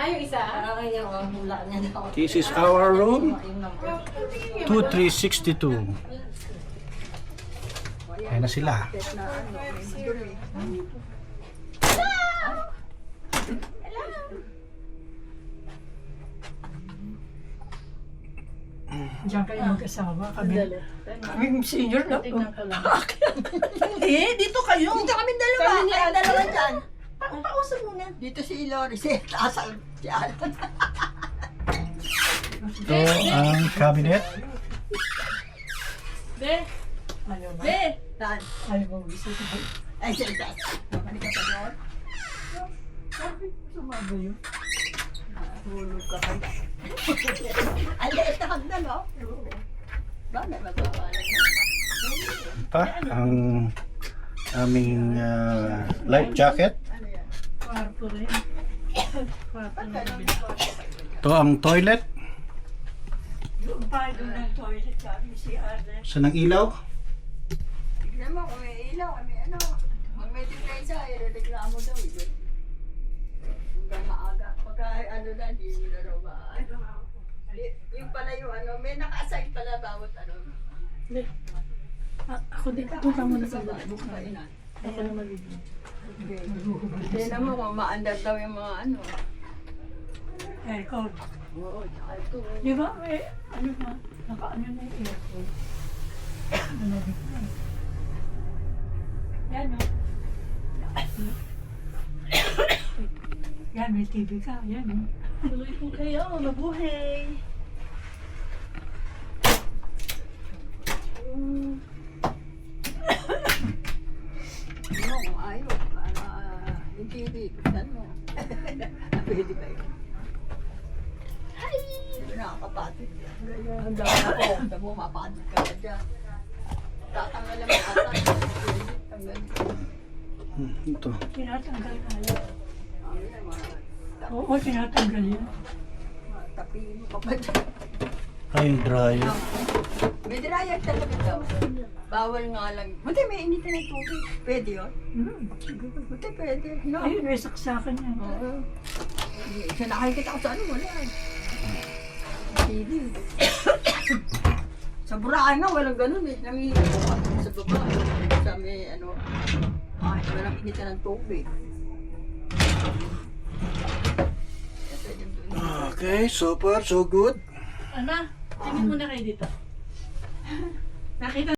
yung isa. This is our room. 2362. Ayan na sila. Diyan kayo mag-asawa kami. Kami senior na. Tingnan ko lang. Dito kayo. Dito kami dalawa. Kami ni Kayong Ate. dalawa dyan. Pausap muna. Dito si Ilori. Si Tasal. Si Alan. Ito ang cabinet. Be, Ayaw ba? be. Saan? Ayaw mo gusto ko. Ay, si Tas. Mali ka pa doon. Sumago yun. Hulog ka pa. Ay, liit na hagdan, no? Ba, may magbabalan. Pa, ang aming life jacket. Kwarto rin. Kwarto na rin. Ito ang toilet. Doon pa doon ng toilet kami si Arlen. Sa ng ilaw. Tignan mo kung may ilaw, may ano. Kung may tignan isa, irereklamo daw. Hanggang maaga. Pagka ano na, di mo na raw ba? Yung pala yung ano, may naka-assign pala bawat ano. Ako din. Doon ka muna sa loob. Ako na maligyan. Tignan mo kung maandar daw yung mga ano. Aircon. Oo, tsaka ito. Di ba may ano na, naka-ano na yung aircon. Ano din na eh. Yan o. Yan, may TV ka. Yan o. Tuloy po kayo. Mabuhay. Ano, kung ayaw, para yung TV, saan mo? Pwede ba yun? Ay! Nakakapatid. Ang dami ako, sabi mo, mapatid ka na dyan. Tatanggal ang ata. Tanggal. Ito. Tinatanggal ka yan. Ayun ang mga Oo, tinatanggal yan. tapiin mo pa ba dyan? Ay, yung dryer. May dryer talaga daw. Bawal nga lang. Buti may initin ng tubig. Pwede yun? Buti pwede. No? Ayun, may saksakan yan. Oo. Siya nakikita ko sa ano, wala eh. TV. Sa Boracay nga, walang ganun eh. Nangihingi ko pa sa baba. Sa may ano, walang initan ng tubig. Okay, so far so good. Ana, tingin muna kayo dito. Nakita